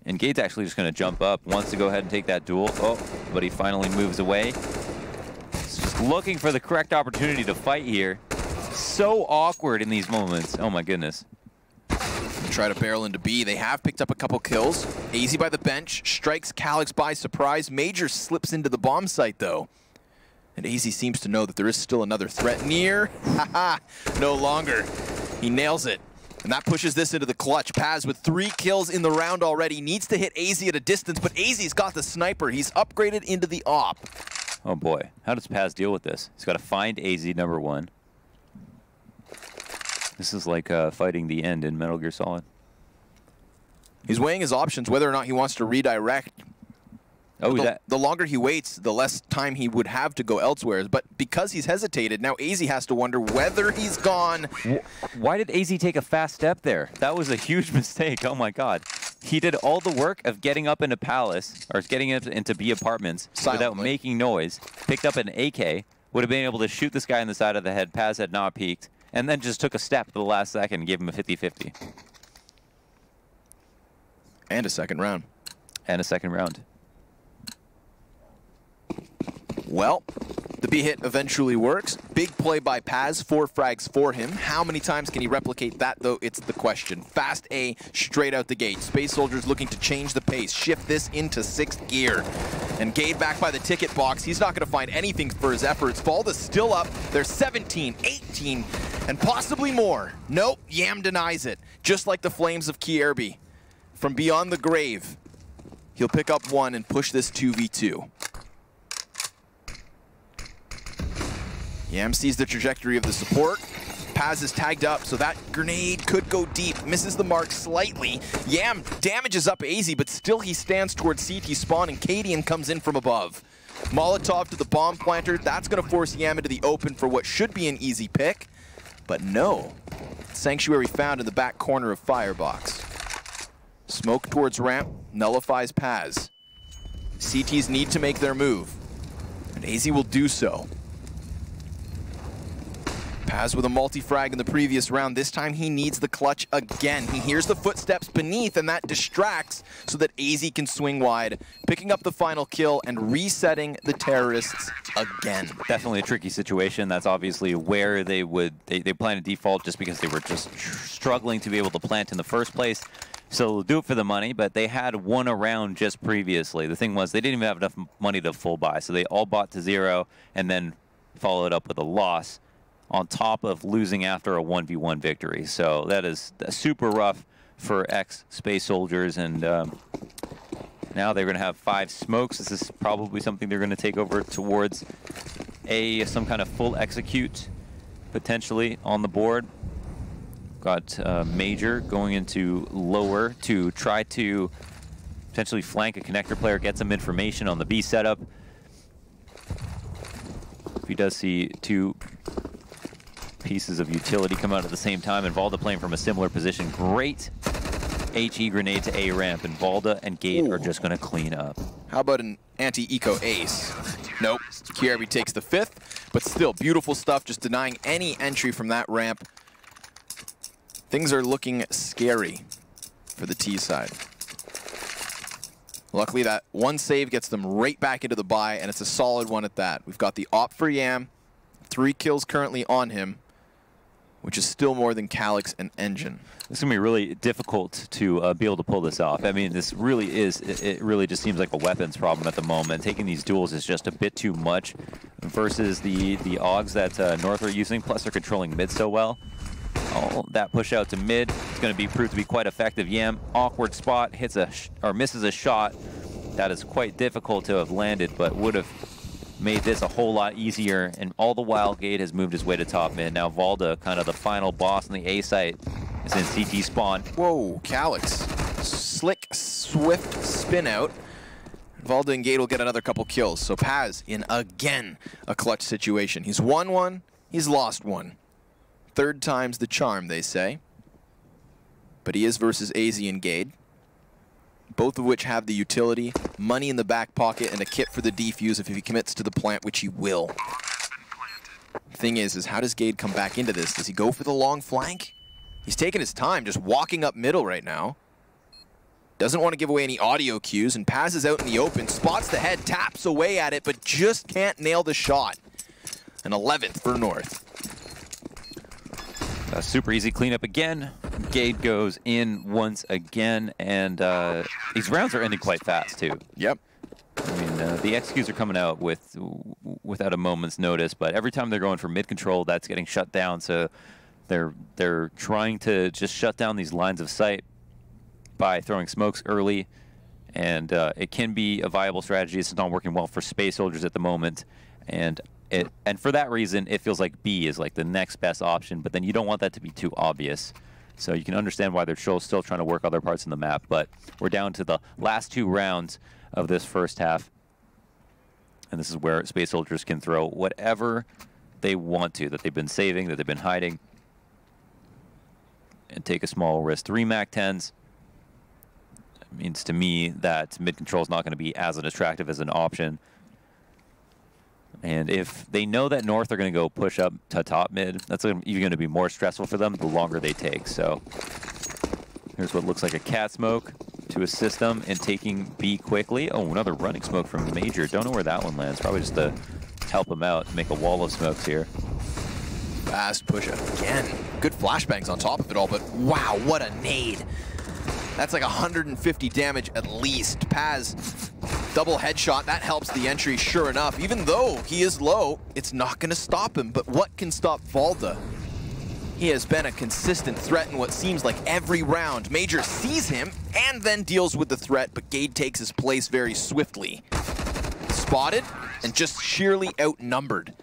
C: And Gate's actually just going to jump up, wants to go ahead and take that duel. Oh, but he finally moves away. He's just looking for the correct opportunity to fight here. So awkward in these moments. Oh my goodness.
B: Try to barrel into B. They have picked up a couple kills. AZ by the bench, strikes Calyx by surprise. Major slips into the bomb site though. And AZ seems to know that there is still another threat near. Haha, no longer. He nails it. And that pushes this into the clutch. Paz with 3 kills in the round already. Needs to hit AZ at a distance, but AZ's got the sniper. He's upgraded into the op.
C: Oh boy, how does Paz deal with this? He's got to find AZ #1. This is like fighting the end in Metal Gear Solid.
B: He's weighing his options, whether or not he wants to redirect.
C: Oh,
B: the longer he waits, the less time he would have to go elsewhere. But because he's hesitated, now AZ has to wonder whether he's gone.
C: Why did AZ take a fast step there? That was a huge mistake. Oh my God. He did all the work of getting up into Palace, or getting into B apartments without making noise, picked up an AK, would have been able to shoot this guy in the side of the head. Paz had not peeked, and then just took a step at the last second and gave him a 50-50.
B: And a second round.
C: And a second round.
B: Well, The B-hit eventually works. Big play by Paz, 4 frags for him. How many times can he replicate that, though? It's the question. Fast A, straight out the gate. Space Soldiers looking to change the pace, shift this into 6th gear. And Gade back by the ticket box. He's not going to find anything for his efforts. Valda's still up. They're 17, 18, and possibly more. Nope, Yam denies it. Just like the Flames of Kierby. From beyond the grave, he'll pick up 1 and push this 2v2. Yam sees the trajectory of the support. Paz is tagged up, so that grenade could go deep. Misses the mark slightly. Yam damages up AZ, but still he stands towards CT spawn, and Cadian comes in from above. Molotov to the bomb planter. That's going to force Yam into the open for what should be an easy pick. But no. Sanctuary found in the back corner of Firebox. Smoke towards ramp. Nullifies Paz. CTs need to make their move. And AZ will do so. Paz with a multi-frag in the previous round. This time he needs the clutch again. He hears the footsteps beneath, and that distracts so that AZ can swing wide, picking up the final kill and resetting the terrorists again.
C: Definitely a tricky situation. That's obviously where they plan to default, just because they were just struggling to be able to plant in the first place. So they'll do it for the money, but they had won a round just previously. The thing was, they didn't even have enough money to full buy, so they all bought to 0 and then followed up with a loss, on top of losing after a 1v1 victory. So that is super rough for ex-Space Soldiers, and now they're going to have 5 smokes. This is probably something they're going to take over towards some kind of full execute, potentially, on the board. Got Major going into lower to try to potentially flank a connector player, get some information on the B setup. If he does see 2 pieces of utility come out at the same time, and Valda playing from a similar position. Great HE grenade to A ramp, and Valda and Gade are just going to clean up.
B: How about an anti-eco ace? Nope. Kierby takes the 5th, but still beautiful stuff, just denying any entry from that ramp. Things are looking scary for the T side. Luckily, that 1 save gets them right back into the buy, and it's a solid one at that. We've got the op for Yam, 3 kills currently on him, which is still more than Calyx and Engine.
C: It's going to be really difficult to be able to pull this off. I mean, this really is, it really just seems like a weapons problem at the moment. Taking these duels is just a bit too much versus the AUGs that North are using, plus they're controlling mid so well. Oh, that push out to mid is going to be proved to be quite effective. Yam, awkward spot, hits or misses a shot. That is quite difficult to have landed, but would have made this a whole lot easier, and all the while Gade has moved his way to top mid. Now Valda, kind of the final boss on the A site, is in CT spawn.
B: Whoa, Calyx. Slick, swift spin out. Valda and Gade will get another couple kills. So Paz in again a clutch situation. He's won 1, he's lost 1. 3rd time's the charm, they say. But he is versus AZ and Gade, both of which have the utility, money in the back pocket, and a kit for the defuse if he commits to the plant, which he will. Thing is how does Gade come back into this? Does he go for the long flank? He's taking his time, just walking up middle right now. Doesn't want to give away any audio cues, and passes out in the open, spots the head, taps away at it, but just can't nail the shot. An 11th for North.
C: A super easy cleanup again. Gade goes in once again, and these rounds are ending quite fast too.
B: Yep.
C: I mean, the XQs are coming out without a moment's notice, but every time they're going for mid control, that's getting shut down. So they're trying to just shut down these lines of sight by throwing smokes early, and it can be a viable strategy. It's not working well for Space Soldiers at the moment, and for that reason, it feels like B is like the next best option, but then you don't want that to be too obvious. So you can understand why they're still trying to work other parts in the map, but we're down to the last 2 rounds of this first half, and this is where Space Soldiers can throw whatever they want to, that they've been saving, that they've been hiding, and take a small risk. 3 MAC-10s means to me that mid control is not going to be as attractive as an option. And if they know that North are going to go push up to top mid, that's even going to be more stressful for them the longer they take. So here's what looks like a cat smoke to assist them in taking B quickly. Oh, another running smoke from Major. Don't know where that one lands. Probably just a help him out, make a wall of smokes here.
B: Fast push again. Good flashbangs on top of it all, but wow, what a nade. That's like 150 damage at least. Paz, double headshot, that helps the entry sure enough. Even though he is low, it's not gonna stop him, but what can stop Valda? He has been a consistent threat in what seems like every round. Major sees him and then deals with the threat, but Gade takes his place very swiftly. Spotted and just sheerly outnumbered.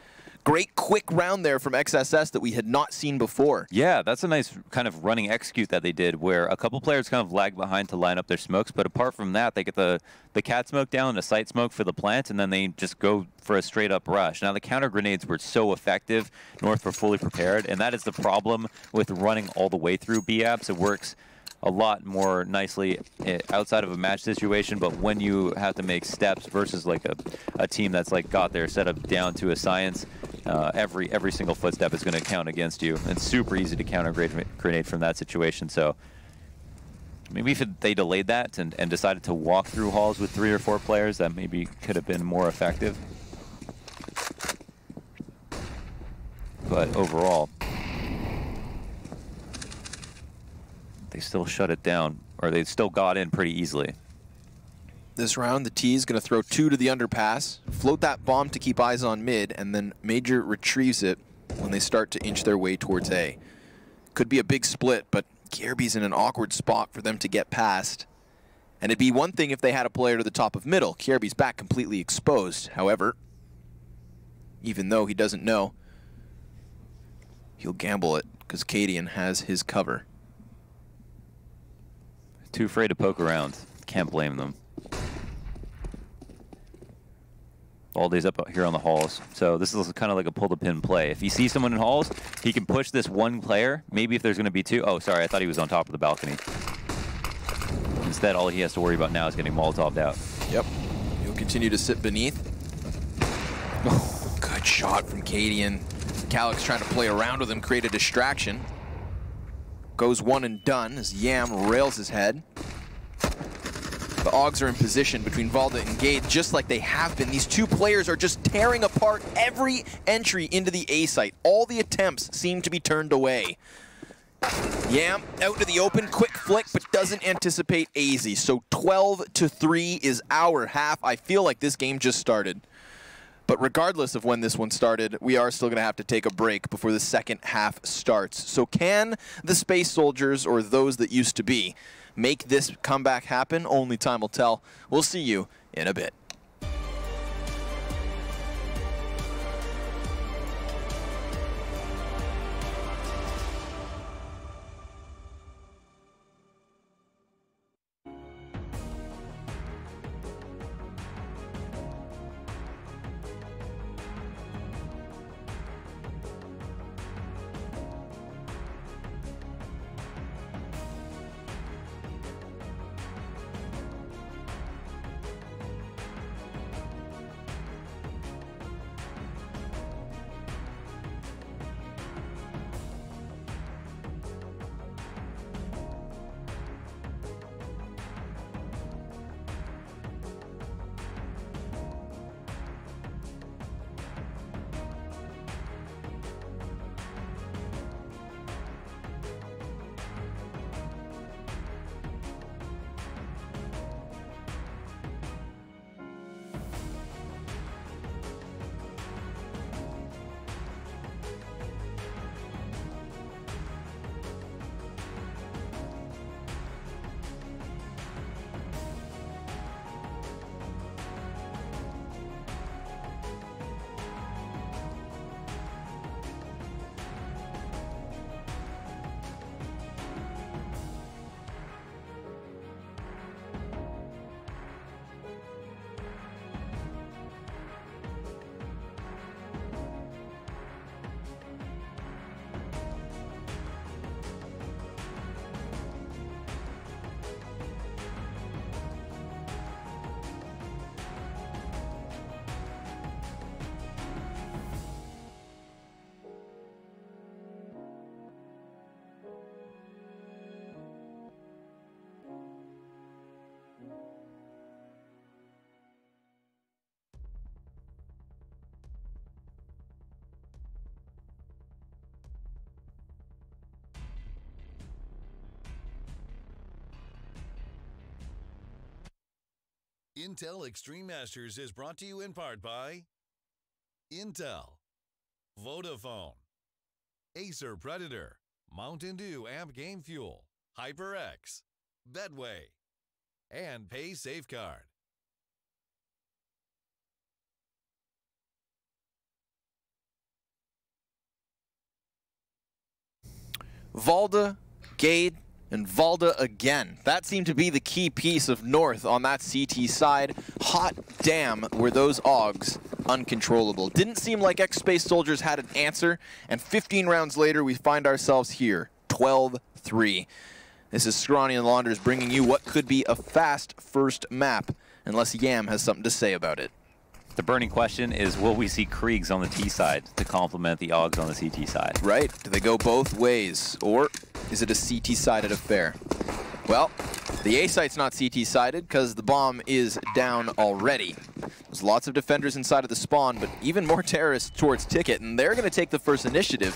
B: Great quick round there from XSS that we had not seen before.
C: Yeah, that's a nice kind of running execute that they did where a couple players kind of lag behind to line up their smokes, but apart from that, they get the cat smoke down and a site smoke for the plant, and then they just go for a straight up rush. Now the counter grenades were so effective, North were fully prepared, and that is the problem with running all the way through B-apps. It works a lot more nicely outside of a match situation, but when you have to make steps versus like a team that's like got their setup down to a science, every single footstep is going to count against you. It's super easy to counter grenade from that situation. So maybe if they delayed that and decided to walk through halls with 3 or 4 players, that maybe could have been more effective. But overall, they still shut it down, or they still got in pretty easily.
B: This round, the T is going to throw 2 to the underpass, float that bomb to keep eyes on mid, and then Major retrieves it when they start to inch their way towards A. Could be a big split, but Kierby's in an awkward spot for them to get past. And it'd be one thing if they had a player to the top of middle. Kierby's back completely exposed. However, even though he doesn't know, he'll gamble it because Cadian has his cover.
C: Too afraid to poke around. Can't blame them. Baldy's up here on the halls. So this is kind of like a pull-the-pin play. If he sees someone in halls, he can push this one player. Maybe if there's going to be 2. Oh, sorry, I thought he was on top of the balcony. Instead, all he has to worry about now is getting Molotov'd out.
B: Yep. He'll continue to sit beneath. Oh, good shot from Cadian. Calyx trying to play around with him, create a distraction. Goes one and done as Yam rails his head. The Augs are in position between Valda and Gade, just like they have been. These 2 players are just tearing apart every entry into the A site. All the attempts seem to be turned away. Yam out to the open, quick flick, but doesn't anticipate AZ. So 12-3 is our half. I feel like this game just started. But regardless of when this one started, we are still going to have to take a break before the second half starts. So can the Space Soldiers, or those that used to be, make this comeback happen? Only time will tell. We'll see you in a bit.
I: Intel Extreme Masters is brought to you in part by Intel, Vodafone, Acer Predator, Mountain Dew Amp Game Fuel, HyperX, Bedway, and Pay Safeguard.
B: Valda, Gade, and Valda again. That seemed to be the key piece of North on that CT side. Hot damn, were those AUGs uncontrollable. Didn't seem like X-Space Soldiers had an answer, and 15 rounds later we find ourselves here, 12-3. This is Scrawny and Launders bringing you what could be a fast first map, unless Yam has something to say about it.
C: The burning question is, will we see Kriegs on the T side to complement the AUGs on the CT side?
B: Right. Do they go both ways? Or is it a CT-sided affair? Well, the A site's not CT-sided because the bomb is down already. There's lots of defenders inside of the spawn, but even more terrorists towards Ticket, and they're going to take the first initiative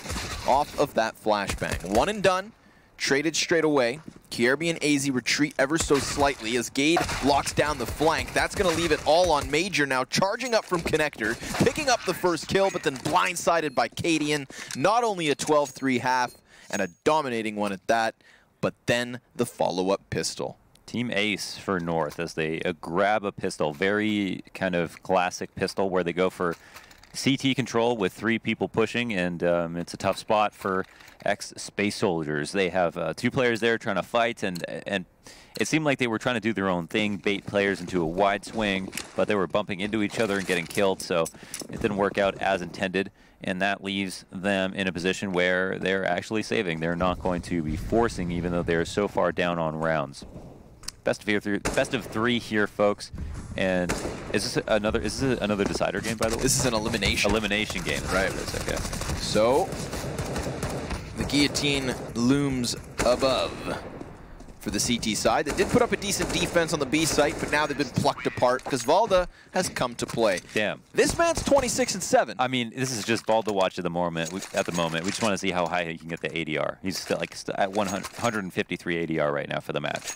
B: off of that flashbang. One and done. Traded straight away. Kierby and AZ retreat ever so slightly as Gade locks down the flank. That's going to leave it all on Major now, charging up from Connector, picking up the first kill, but then blindsided by Cadian. Not only a 12-3 half, and a dominating one at that, but then the follow-up pistol.
C: Team Ace for North as they grab a pistol. Very kind of classic pistol where they go for CT control with 3 people pushing, and it's a tough spot for X-Space Soldiers. They have 2 players there trying to fight, and it seemed like they were trying to do their own thing, bait players into a wide swing, but they were bumping into each other and getting killed, so it didn't work out as intended, and that leaves them in a position where they're actually saving. They're not going to be forcing, even though they're so far down on rounds. Best of 3 here, folks. And is this another decider game, by the way?
B: This is an elimination.
C: Elimination game.
B: Right.
C: Okay.
B: So the guillotine looms above for the CT side. They did put up a decent defense on the B site, but now they've been plucked apart because Valda has come to play.
C: Damn.
B: This man's 26-7.
C: I mean, this is just Valda watch at the moment. We just want to see how high he can get the ADR. He's still at 153 ADR right now for the match.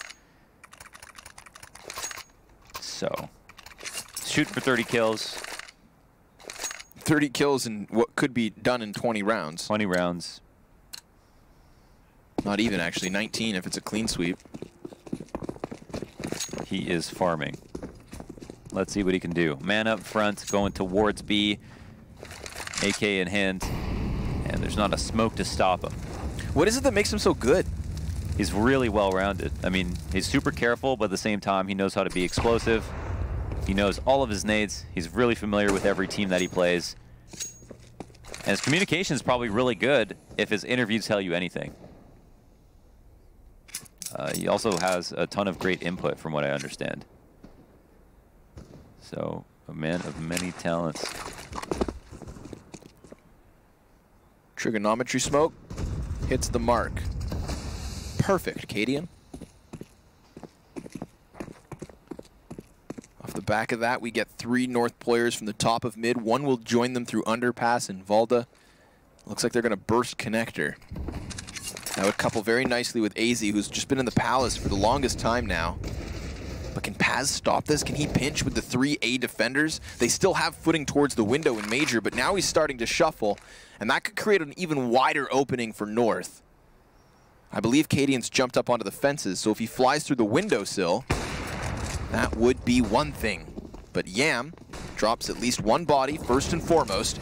C: So, shoot for 30 kills.
B: 30 kills in what could be done in 20 rounds.
C: 20 rounds.
B: Not even, actually. 19 if it's a clean sweep.
C: He is farming. Let's see what he can do. Man up front, going towards B. AK in hand. And there's not a smoke to stop him.
B: What is it that makes him so good?
C: He's really well-rounded. I mean, he's super careful, but at the same time, he knows how to be explosive. He knows all of his nades. He's really familiar with every team that he plays. And his communication is probably really good if his interviews tell you anything. He also has a ton of great input, from what I understand. So, a man of many talents.
B: Trigonometry smoke hits the mark. Perfect, Cadian. Off the back of that, we get 3 North players from the top of mid. One will join them through underpass in Valda. Looks like they're going to burst Connector. That would couple very nicely with AZ, who's just been in the Palace for the longest time now. But can Paz stop this? Can he pinch with the 3 A defenders? They still have footing towards the window in Major, but now he's starting to shuffle, and that could create an even wider opening for North. I believe Cadian's jumped up onto the fences, so if he flies through the windowsill, that would be one thing. But Yam drops at least 1 body, first and foremost.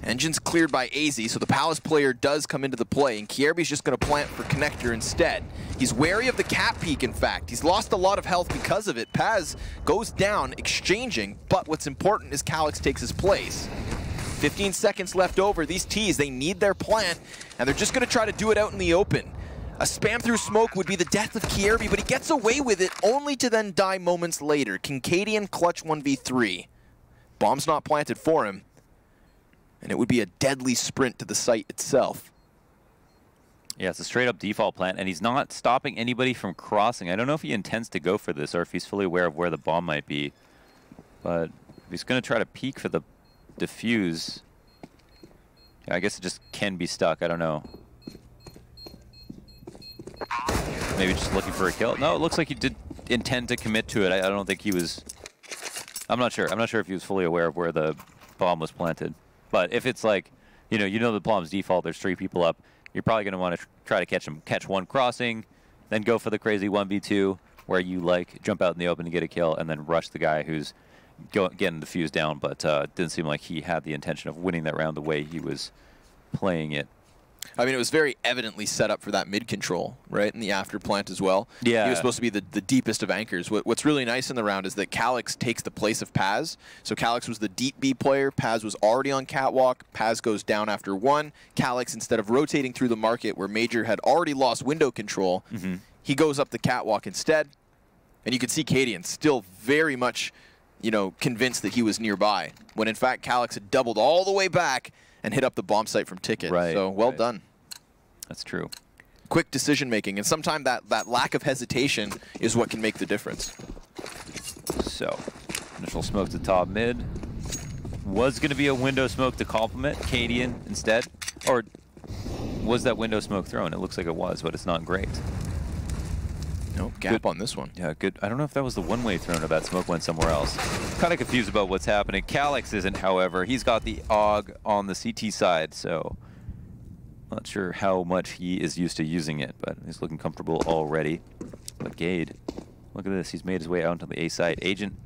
B: Engine's cleared by AZ, so the Palace player does come into the play, and Kierby's just going to plant for Connector instead. He's wary of the cap peek, in fact. He's lost a lot of health because of it. Paz goes down, exchanging, but what's important is Calyx takes his place. 15 seconds left over. These T's, they need their plant, and they're just going to try to do it out in the open. A spam through smoke would be the death of Kierby, but he gets away with it, only to then die moments later. Kincadian clutch 1v3. Bomb's not planted for him, and it would be a deadly sprint to the site itself.
C: Yeah, it's a straight-up default plant, and he's not stopping anybody from crossing. I don't know if he intends to go for this or if he's fully aware of where the bomb might be, but he's going to try to peek for the defuse. Yeah, I guess it just can be stuck. I don't know. Maybe just looking for a kill. No, it looks like he did intend to commit to it. I don't think he was I'm not sure. I'm not sure if he was fully aware of where the bomb was planted. But if it's like, you know the bomb's default, there's 3 people up, you're probably going to want to try to catch one crossing, then go for the crazy 1v2, where you like jump out in the open to get a kill, and then rush the guy who's getting the fuse down. But it didn't seem like he had the intention of winning that round the way he was playing it.
B: I mean, it was very evidently set up for that mid control, right, in the after plant as well.
C: Yeah.
B: He was supposed to be the deepest of anchors. What's really nice in the round is that Calix takes the place of Paz. So Calix was the deep B player. Paz was already on catwalk. Paz goes down after 1. Calix, instead of rotating through the market where Major had already lost window control, he goes up the catwalk instead. And you can see Cadian still very much, convinced that he was nearby, when in fact Calix had doubled all the way back and hit up the bomb site from Ticket.
C: Right.
B: So well done.
C: That's true.
B: Quick decision making, and sometimes that lack of hesitation is what can make the difference.
C: So, initial smoke to top mid. Was going to be a window smoke to complement Cadian instead. Or was that window smoke thrown? It looks like it was, but it's not great.
B: No gap on this one.
C: Yeah, good. I don't know if that was the one-way thrown or that smoke went somewhere else. Kind of confused about what's happening. Calix isn't, however. He's got the AUG on the CT side, so not sure how much he is used to using it, but he's looking comfortable already. But Gade, look at this. He's made his way out onto the A side. Engine,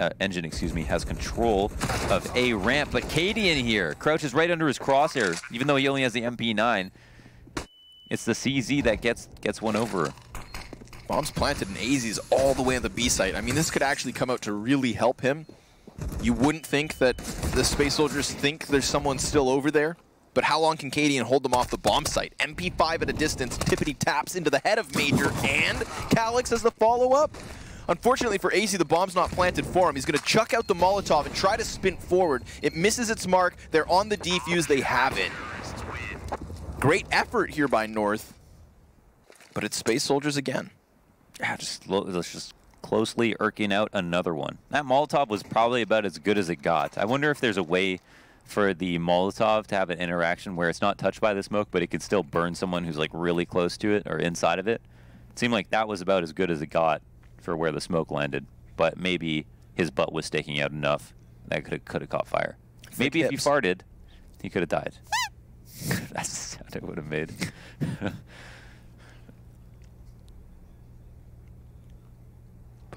C: has control of A ramp, but Cadian here crouches right under his crosshair, even though he only has the MP9. It's the CZ that gets one over.
B: Bombs planted and AZ's all the way on the B site. I mean, this could actually come out to really help him. You wouldn't think that the Space Soldiers think there's someone still over there, but how long can Cadian hold them off the bomb site? MP5 at a distance, tippity taps into the head of Major, and Calix as the follow-up. Unfortunately for AZ, the bomb's not planted for him. He's going to chuck out the Molotov and try to spin forward. It misses its mark. They're on the defuse. They have it. Great effort here by North, but it's Space Soldiers again.
C: Yeah, just closely irking out another one. That Molotov was probably about as good as it got. I wonder if there's a way for the Molotov to have an interaction where it's not touched by the smoke, but it could still burn someone who's like really close to it or inside of it. It seemed like that was about as good as it got for where the smoke landed, but maybe his butt was staking out enough that could have caught fire. Maybe if he farted, he could have died. That's the sound it would have made.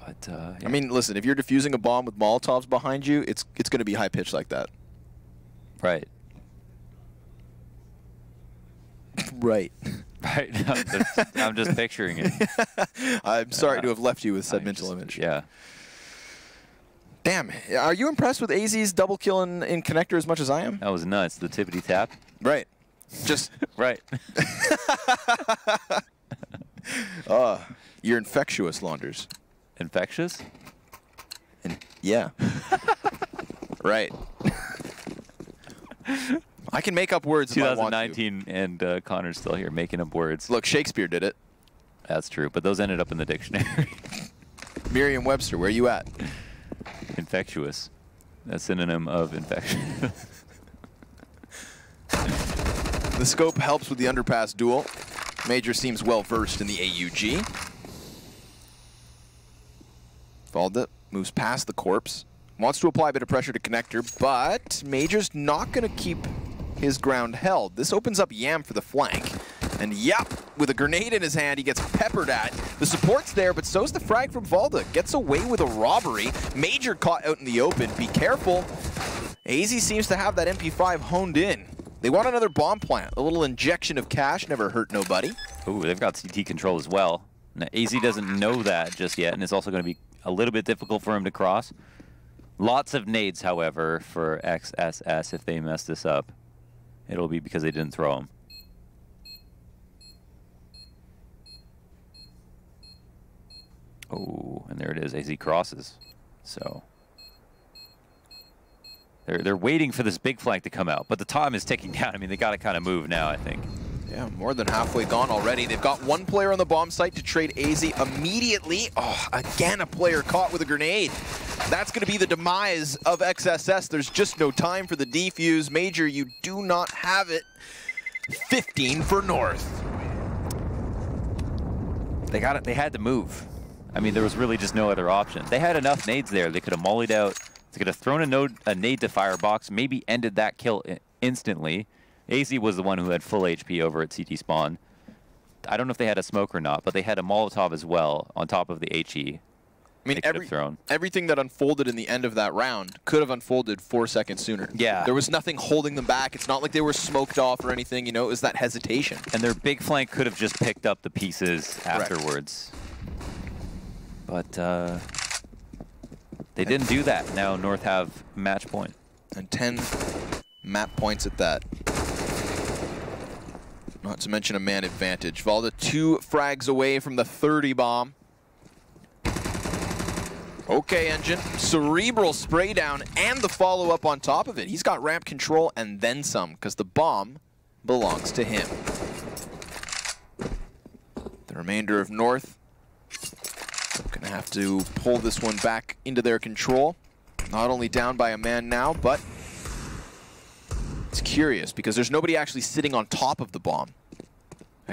C: But, yeah.
B: I mean, listen, if you're defusing a bomb with Molotovs behind you, it's going to be high pitched like that.
C: Right.
B: Right.
C: Right. I'm just picturing it.
B: I'm sorry to have left you with said mental image.
C: Yeah.
B: Damn. Are you impressed with AZ's double kill in Connector as much as I am?
C: That was nuts. The tippity tap.
B: Right. Just
C: right.
B: You're infectious, Launders.
C: Infectious?
B: Yeah. Right. I can make up words if I want to.
C: 2019 and Connor's still here making up words.
B: Look, Shakespeare did it.
C: That's true, but those ended up in the dictionary.
B: Merriam-Webster, where are you at?
C: Infectious. A synonym of infection.
B: The scope helps with the underpass duel. Major seems well versed in the AUG. Valda moves past the corpse. Wants to apply a bit of pressure to Connector, but Major's not going to keep his ground held. This opens up Yam for the flank. And yep, with a grenade in his hand, he gets peppered at. The support's there, but so's the frag from Valda. Gets away with a robbery. Major caught out in the open. Be careful. AZ seems to have that MP5 honed in. They want another bomb plant. A little injection of cash never hurt nobody.
C: Ooh, they've got CT control as well. Now, AZ doesn't know that just yet, and it's also going to be a little bit difficult for him to cross. Lots of nades, however, for XSS if they mess this up. It'll be because they didn't throw them. Oh, and there it is. AZ crosses. So they're waiting for this big flank to come out, but the time is ticking down. I mean, they got to kind of move now, I think.
B: Yeah, more than halfway gone already. They've got one player on the bomb site to trade AZ immediately. Oh, again, a player caught with a grenade. That's going to be the demise of XSS. There's just no time for the defuse. Major, you do not have it. 15 for North.
C: They got it. They had to move. I mean, there was really just no other option. They had enough nades there. They could have mollied out He could have thrown a nade to Firebox, maybe ended that kill instantly. AZ was the one who had full HP over at CT spawn. I don't know if they had a smoke or not, but they had a Molotov as well on top of the HE.
B: I mean, everything that unfolded in the end of that round could have unfolded 4 seconds sooner.
C: Yeah.
B: There was nothing holding them back. It's not like they were smoked off or anything. You know, it was that hesitation.
C: And their big flank could have just picked up the pieces afterwards. But they didn't do that. Now North have match point.
B: And 10 map points at that. Not to mention a man advantage. Valda 2 frags away from the 30 bomb. Okay, Engine. Cerebral spray down and the follow-up on top of it. He's got ramp control and then some, because the bomb belongs to him. The remainder of North going to have to pull this one back into their control. Not only down by a man now, but it's curious because there's nobody actually sitting on top of the bomb.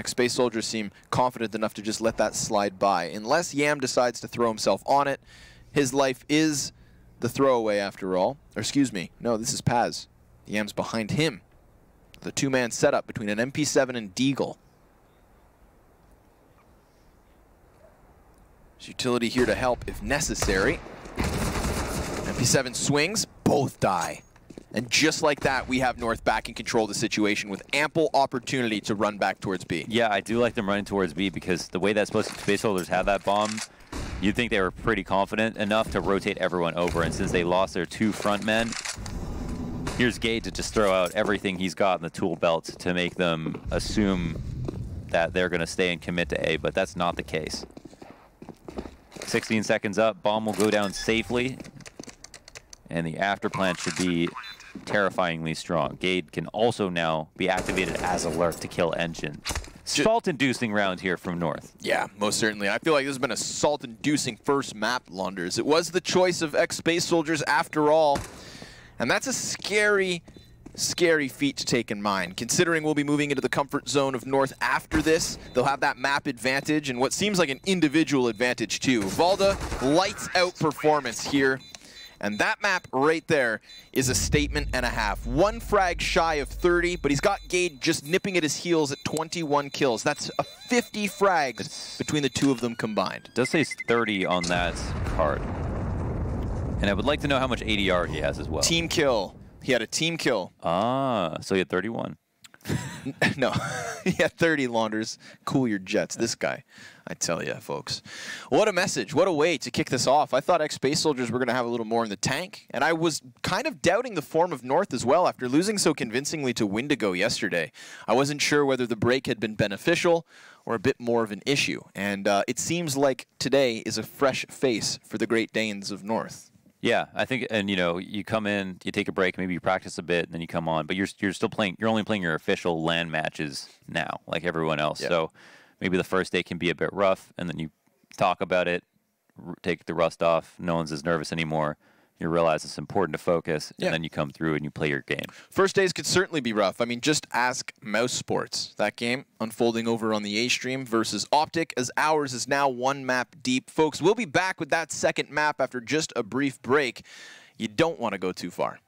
B: Space Soldiers seem confident enough to just let that slide by. Unless Yam decides to throw himself on it. His life is the throwaway after all. Or excuse me, no, this is Paz. Yam's behind him. The two-man setup between an MP7 and Deagle. There's utility here to help if necessary. MP7 swings, both die. And just like that, we have North back in control of the situation with ample opportunity to run back towards B.
C: Yeah, I do like them running towards B because the way that Space Soldiers have that bomb, you'd think they were pretty confident enough to rotate everyone over. And since they lost their 2 front men, here's Gade to just throw out everything he's got in the tool belt to make them assume that they're going to stay and commit to A, but that's not the case. 16 seconds up, bomb will go down safely. And the after plan should be terrifyingly strong. Gade can also now be activated as alert to kill Engine. Salt-inducing round here from North.
B: Yeah, most certainly. I feel like this has been a salt-inducing first map, Launders. It was the choice of ex-Space Soldiers after all. And that's a scary, scary feat to take in mind. Considering we'll be moving into the comfort zone of North after this, they'll have that map advantage and what seems like an individual advantage too. Valda, lights out performance here. And that map right there is a statement and a half. 1 frag shy of 30, but he's got Gade just nipping at his heels at 21 kills. That's a 50 frags between the two of them combined.
C: It does say 30 on that card. And I would like to know how much ADR he has as well.
B: Team kill. He had a team kill.
C: Ah, so he had 31.
B: No, he had 30, Launders. Cool your jets. This guy, I tell you, folks. What a message. What a way to kick this off. I thought ex-Space Soldiers were going to have a little more in the tank, and I was kind of doubting the form of North as well after losing so convincingly to Wendigo yesterday. I wasn't sure whether the break had been beneficial or a bit more of an issue, and it seems like today is a fresh face for the Great Danes of North.
C: Yeah, I think, and you know, you come in, you take a break, maybe you practice a bit, and then you come on, but you're still playing. You're only playing your official LAN matches now, like everyone else. Yep. So maybe the first day can be a bit rough, and then you talk about it, take the rust off. No one's as nervous anymore. You realize it's important to focus, and then you come through and you play your game.
B: First days could certainly be rough. I mean, just ask Mouse Sports. That game unfolding over on the A stream versus Optic, as ours is now 1 map deep. Folks, we'll be back with that second map after just a brief break. You don't want to go too far.